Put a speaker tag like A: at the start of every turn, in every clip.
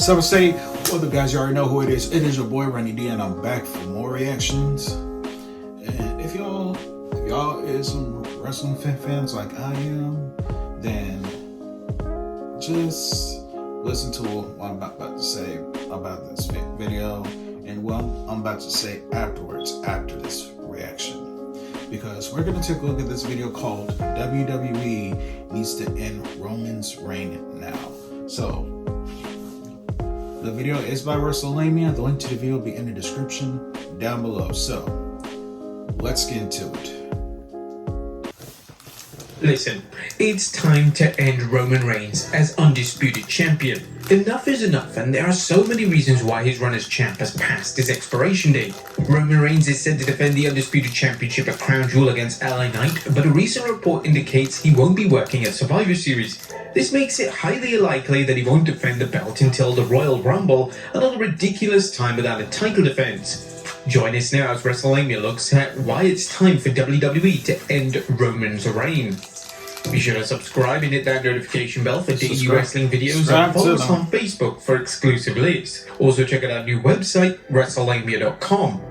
A: So say, well, the guys, you already know who it is. It is your boy Rennie D, and I'm back for more reactions. And if y'all is some wrestling fans like I am, then just listen to what I'm about to say about this video and what I'm about to say afterwards, after this reaction. Because we're going to take a look at this video called WWE Needs to End Roman's Reign Now. So, the video is by WrestleLamia. The link to the video will be in the description down below. So, let's get into it.
B: Listen, it's time to end Roman Reigns as undisputed champion. Enough is enough, and there are so many reasons why his run as champ has passed his expiration date. Roman Reigns is set to defend the undisputed championship at Crown Jewel against LA Knight, but a recent report indicates he won't be working at Survivor Series. This makes it highly likely that he won't defend the belt until the Royal Rumble, another ridiculous time without a title defense. Join us now as WrestleLamia looks at why it's time for WWE to end Roman's reign. Be sure to subscribe and hit that notification bell for daily wrestling videos, and follow us on Facebook for exclusive lists. Also check out our new website, WrestleLamia.com.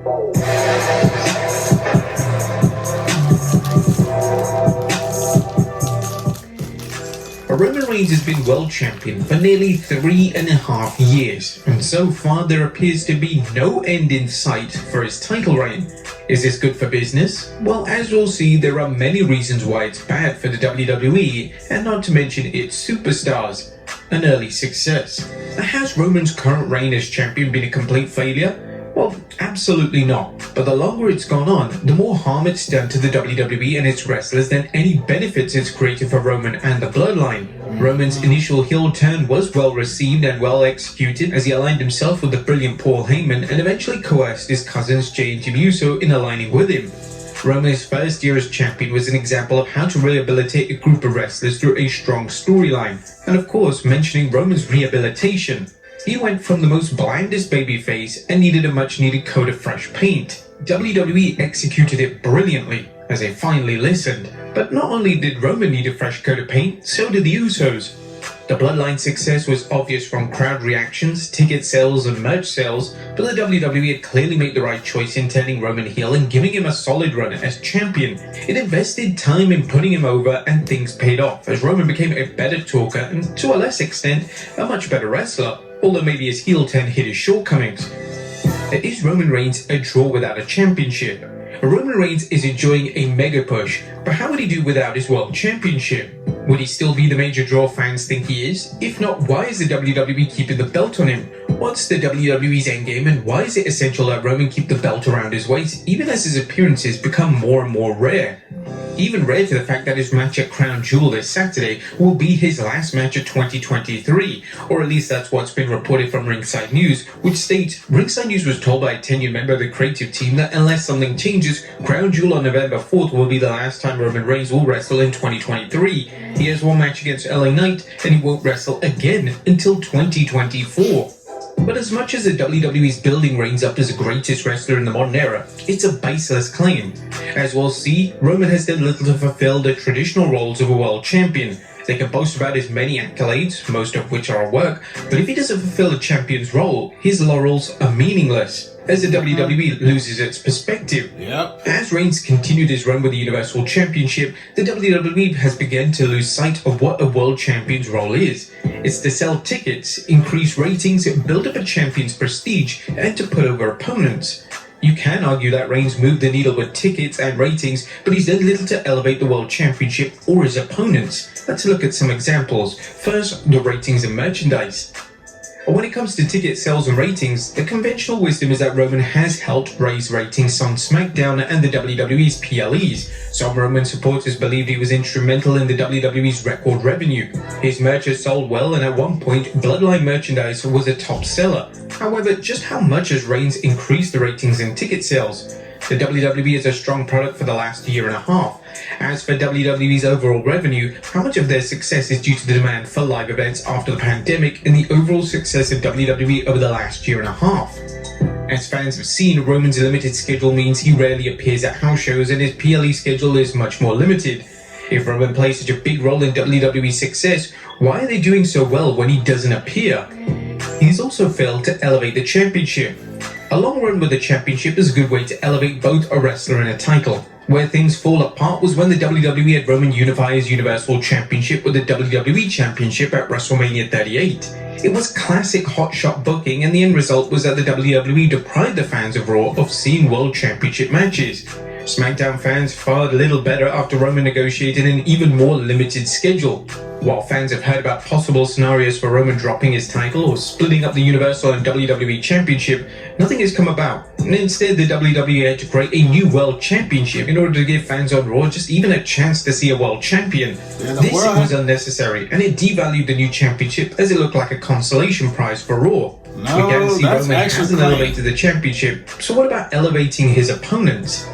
B: Roman Reigns has been world champion for nearly 3.5 years, and so far there appears to be no end in sight for his title reign. Is this good for business? Well, as we'll see, there are many reasons why it's bad for the WWE, and not to mention its superstars. An early success. Has Roman's current reign as champion been a complete failure? Well, absolutely not. But the longer it's gone on, the more harm it's done to the WWE and its wrestlers than any benefits it's created for Roman and the bloodline. Roman's initial heel turn was well received and well executed, as he aligned himself with the brilliant Paul Heyman and eventually coerced his cousins Jey and Jim Uso in aligning with him. Roman's first year as champion was an example of how to rehabilitate a group of wrestlers through a strong storyline. And of course, mentioning Roman's rehabilitation. He went from the most blandest babyface and needed a much needed coat of fresh paint. WWE executed it brilliantly, as they finally listened. But not only did Roman need a fresh coat of paint, so did the Usos. The Bloodline success was obvious from crowd reactions, ticket sales and merch sales, but the WWE had clearly made the right choice in turning Roman heel and giving him a solid run as champion. It invested time in putting him over, and things paid off, as Roman became a better talker and, to a less extent, a much better wrestler, although maybe his heel turn hid his shortcomings. Is Roman Reigns a draw without a championship? Roman Reigns is enjoying a mega push, but how would he do without his world championship? Would he still be the major draw fans think he is? If not, why is the WWE keeping the belt on him? What's the WWE's endgame, and why is it essential that Roman keep the belt around his waist, even as his appearances become more and more rare? Even rare to the fact that his match at Crown Jewel this Saturday will be his last match of 2023, or at least that's what's been reported from Ringside News, which states Ringside News was told by a tenured member of the creative team that unless something changes, Crown Jewel on November 4th will be the last time Roman Reigns will wrestle in 2023. He has one match against LA Knight, and he won't wrestle again until 2024. But as much as the WWE's building Reigns up as the greatest wrestler in the modern era, it's a baseless claim. As we'll see, Roman has done little to fulfill the traditional roles of a world champion. They can boast about his many accolades, most of which are work, but if he doesn't fulfill a champion's role, his laurels are meaningless, as the WWE loses its perspective. As Reigns continued his run with the Universal Championship, the WWE has begun to lose sight of what a world champion's role is. It's to sell tickets, increase ratings, build up a champion's prestige, and to put over opponents. You can argue that Reigns moved the needle with tickets and ratings, but he's done little to elevate the World Championship or his opponents. Let's look at some examples. First, the ratings and merchandise. When it comes to ticket sales and ratings, the conventional wisdom is that Roman has helped raise ratings on SmackDown and the WWE's PLEs. Some Roman supporters believed he was instrumental in the WWE's record revenue. His merch has sold well, and at one point, Bloodline merchandise was a top seller. However, just how much has Reigns increased the ratings and ticket sales? The WWE is a strong product for the last year and a half. As for WWE's overall revenue, how much of their success is due to the demand for live events after the pandemic and the overall success of WWE over the last year and a half? As fans have seen, Roman's limited schedule means he rarely appears at house shows, and his PLE schedule is much more limited. If Roman plays such a big role in WWE's success, why are they doing so well when he doesn't appear? he's also failed to elevate the championship. A long run with the championship is a good way to elevate both a wrestler and a title. Where things fall apart was when the WWE had Roman unify his Universal Championship with the WWE Championship at WrestleMania 38. It was classic hotshot booking, and the end result was that the WWE deprived the fans of Raw of seeing World Championship matches. SmackDown fans fared a little better after Roman negotiated an even more limited schedule. While fans have heard about possible scenarios for Roman dropping his title or splitting up the Universal and WWE Championship, nothing has come about. And instead, the WWE had to create a new World Championship in order to give fans on Raw just even a chance to see a World Champion. This was unnecessary, and it devalued the new championship as it looked like a consolation prize for Raw. We can see Roman hasn't elevated the championship, so what about elevating his opponents?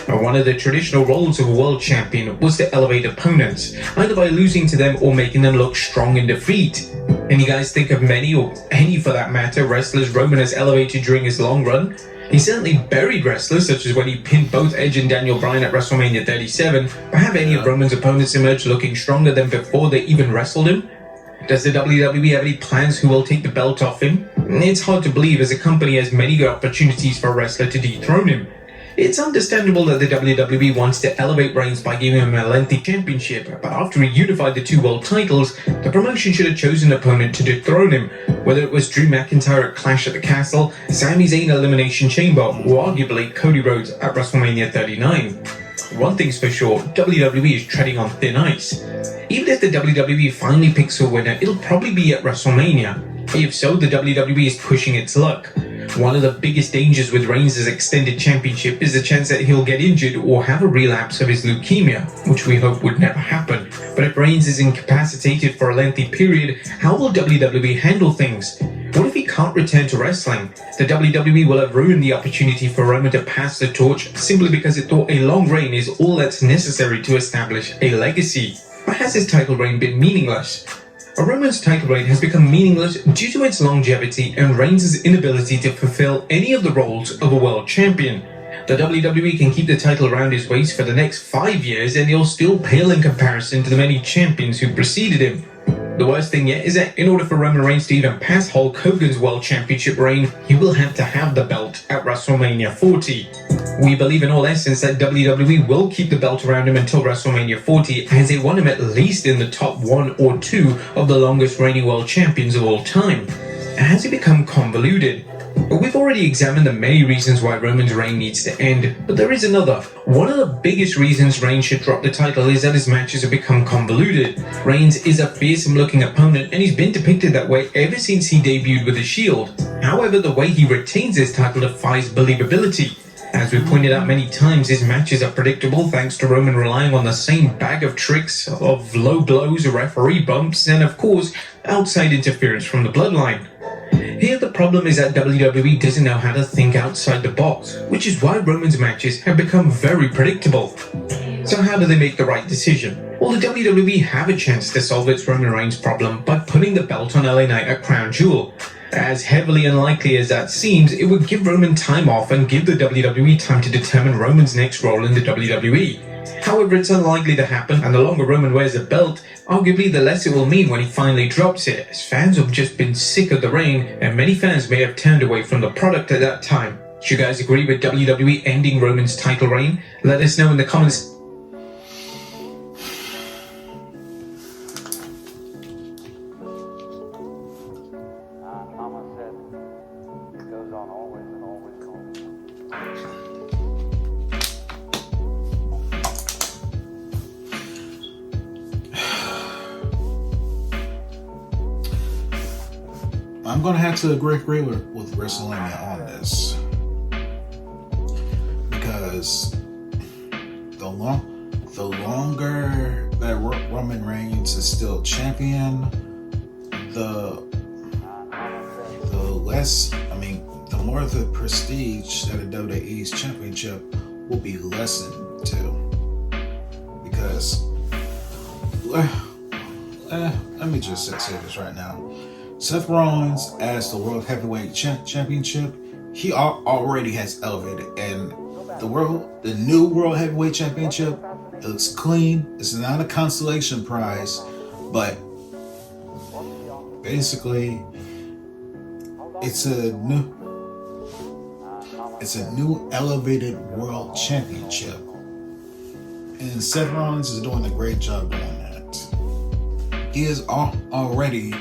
B: One of the traditional roles of a world champion was to elevate opponents, either by losing to them or making them look strong in defeat. And you guys think of many, or any for that matter, wrestlers Roman has elevated during his long run? He certainly buried wrestlers, such as when he pinned both Edge and Daniel Bryan at WrestleMania 37, but have any of Roman's opponents emerged looking stronger than before they even wrestled him? Does the WWE have any plans who will take the belt off him? It's hard to believe, as a company has many good opportunities for a wrestler to dethrone him. It's understandable that the WWE wants to elevate Reigns by giving him a lengthy championship, but after he unified the two world titles, the promotion should have chosen an opponent to dethrone him, whether it was Drew McIntyre at Clash at the Castle, Sami Zayn Elimination Chamber, or arguably Cody Rhodes at WrestleMania 39. One thing's for sure, WWE is treading on thin ice. Even if the WWE finally picks a winner, it'll probably be at WrestleMania. If so, the WWE is pushing its luck. One of the biggest dangers with Reigns' extended championship is the chance that he'll get injured or have a relapse of his leukemia, which we hope would never happen. But if Reigns is incapacitated for a lengthy period, how will WWE handle things? What if he can't return to wrestling? The WWE will have ruined the opportunity for Roman to pass the torch simply because it thought a long reign is all that's necessary to establish a legacy. Or has his title reign been meaningless? Roman's title reign has become meaningless due to its longevity and Reigns' inability to fulfill any of the roles of a world champion. The WWE can keep the title around his waist for the next 5 years and he'll still pale in comparison to the many champions who preceded him. The worst thing yet is that in order for Roman Reigns to even pass Hulk Hogan's World Championship reign, he will have to have the belt at WrestleMania 40. We believe in all essence that WWE will keep the belt around him until WrestleMania 40, as they want him at least in the top 1 or 2 of the longest reigning world champions of all time. Has it become convoluted? We've already examined the many reasons why Roman's reign needs to end, but there is another. One of the biggest reasons Reigns should drop the title is that his matches have become convoluted. Reigns is a fearsome-looking opponent, and he's been depicted that way ever since he debuted with the Shield. However, the way he retains his title defies believability. As we pointed out many times, his matches are predictable thanks to Roman relying on the same bag of tricks of low blows, referee bumps, and of course, outside interference from the bloodline. Here the problem is that WWE doesn't know how to think outside the box, which is why Roman's matches have become very predictable. So how do they make the right decision? Well, the WWE have a chance to solve its Roman Reigns problem by putting the belt on LA Knight at Crown Jewel. As heavily unlikely as that seems, it would give Roman time off and give the WWE time to determine Roman's next role in the WWE. However, it's unlikely to happen, and the longer Roman wears the belt, arguably the less it will mean when he finally drops it, as fans have just been sick of the reign, and many fans may have turned away from the product at that time. Do you guys agree with WWE ending Roman's title reign? Let us know in the comments.
C: Mama said it goes on always and always and always.
A: I'm gonna have to agree with WrestleMania on this, because the longer that Roman Reigns is still champion, the the more the prestige that a WWE's championship will be lessened to. Because, let me just say this right now. Seth Rollins, as the World Heavyweight Championship, he already has elevated, and the new World Heavyweight Championship, it looks clean. It's not a consolation prize, but basically, it's a new elevated world championship, and Seth Rollins is doing a great job doing that. He is already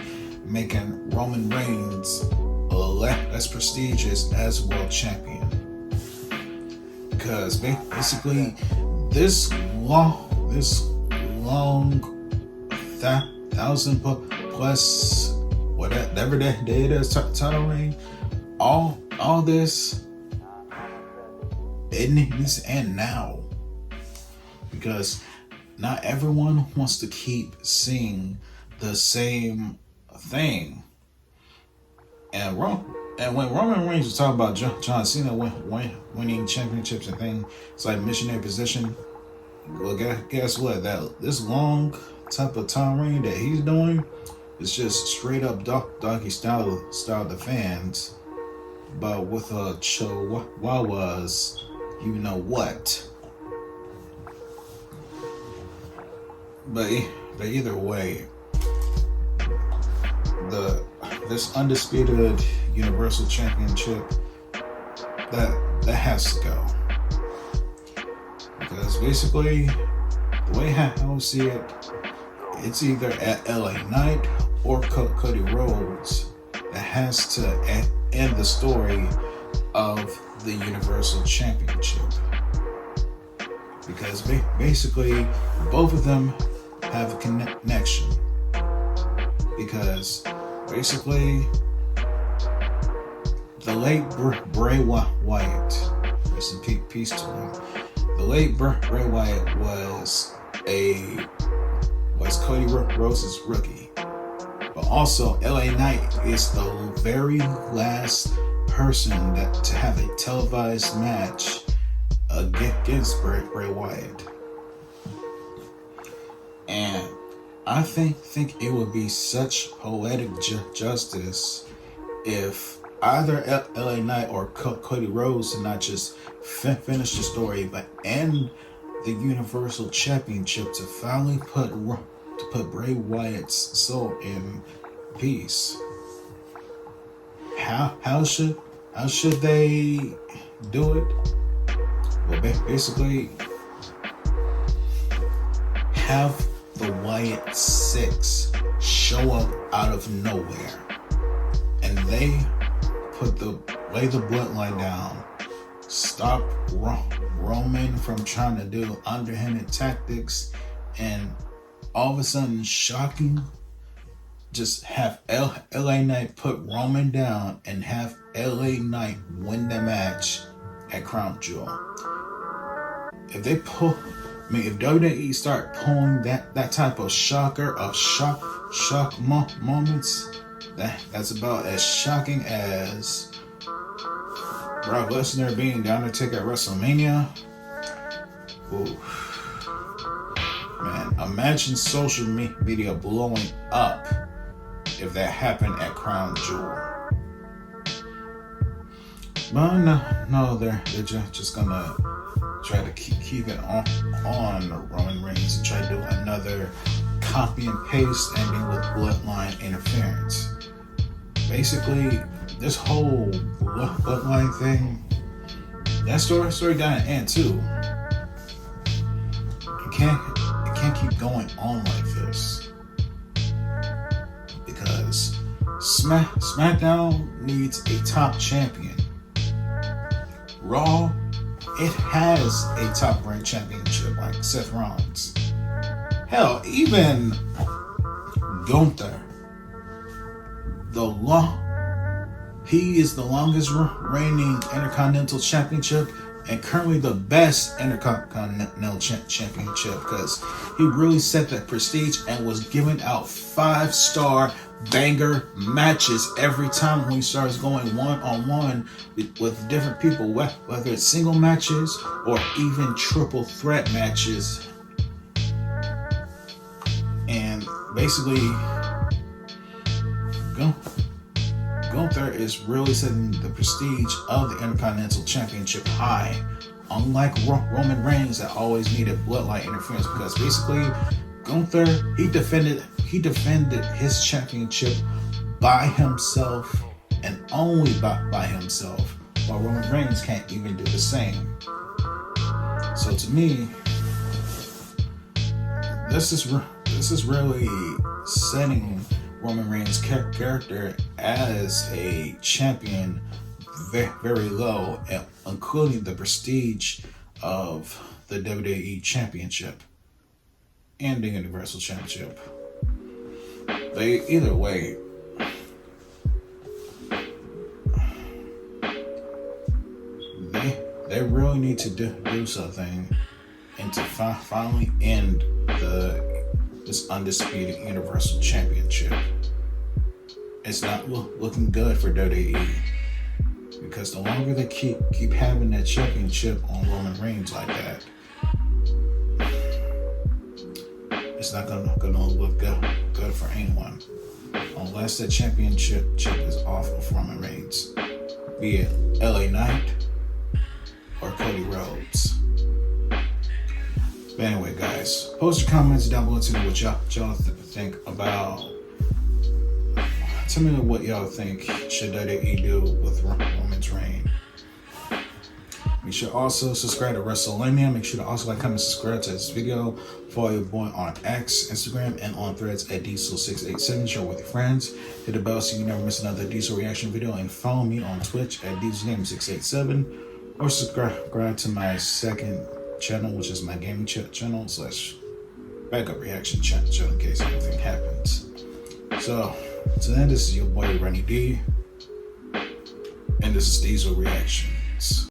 A: making Roman Reigns less prestigious as world champion, because basically this long 1,000 plus whatever that it is title reign, all this, it needs to end now, because not everyone wants to keep seeing the same thing. And when Roman Reigns was talking about John Cena winning championships and things, it's like missionary position. Well, guess what? This long type of time reign that he's doing is just straight up donkey style the fans, but with a chihuahuas, you know what? But either way, this undisputed Universal Championship that has to go, because basically the way I see it, it's either at LA Knight or Cody Rhodes that has to end the story of the Universal Championship, because basically both of them have a connection, because basically the late Bray Wyatt, rest in peace to him, the late Bray Wyatt was Cody Rhodes' rookie, but also LA Knight is the very last person to have a televised match against Bray Wyatt. And I think it would be such poetic justice if either LA Knight or Cody Rhodes did not just finish the story, but end the Universal Championship to finally put Bray Wyatt's soul in peace. How should they do it? Well, basically have the Wyatt Six show up out of nowhere, and they lay the bloodline down, stop Roman from trying to do underhanded tactics, and all of a sudden, shocking, just have LA Knight put Roman down and have LA Knight win the match at Crown Jewel. If WWE start pulling that type of shocker of shock moments, that's about as shocking as Brock Lesnar being the Undertaker at WrestleMania. Ooh. Man, imagine social media blowing up if that happened at Crown Jewel. But no, they're just gonna try to keep it on Roman Reigns and try to do another copy and paste ending with bloodline interference. Basically, this whole bloodline thing, that story got an end too. It can't keep going on like this, because SmackDown needs a top champion. Raw, it has a top ranked championship like Seth Rollins. Hell, even Gunther, he is the longest reigning Intercontinental Championship and currently the best Intercontinental Championship, because he really set that prestige and was giving out 5-star banger matches every time when he starts going one-on-one with different people, whether it's single matches or even triple threat matches. And basically, Gunther is really setting the prestige of the Intercontinental Championship high, unlike Roman Reigns that always needed bloodline interference, because basically Gunther, he defended his championship by himself and only by himself, while Roman Reigns can't even do the same. So to me, this is really setting Roman Reigns' character as a champion very low, including the prestige of the WWE Championship and the Universal Championship. Either way, they really need to do something and to finally end this undisputed Universal Championship. It's not looking good for WWE, because the longer they keep having that championship on Roman Reigns like that, it's not gonna look good for anyone, unless that championship is off of Roman Reigns, be it LA Knight or Cody Rhodes. But anyway, guys, post your comments down below. Tell me what y'all think about. Tell me what y'all think should WWE do with Roman's reign. Make sure also subscribe to WrestleMania. Make sure to also like, comment, subscribe to this video. Follow your boy on X, Instagram, and on Threads at Diesel687. Share with your friends. Hit the bell so you never miss another Diesel reaction video. And follow me on Twitch at DieselGame687. Or subscribe to my second channel, which is my gaming channel / backup reaction channel in case anything happens. So, then this is your boy Rennie D, and this is Diesel Reactions.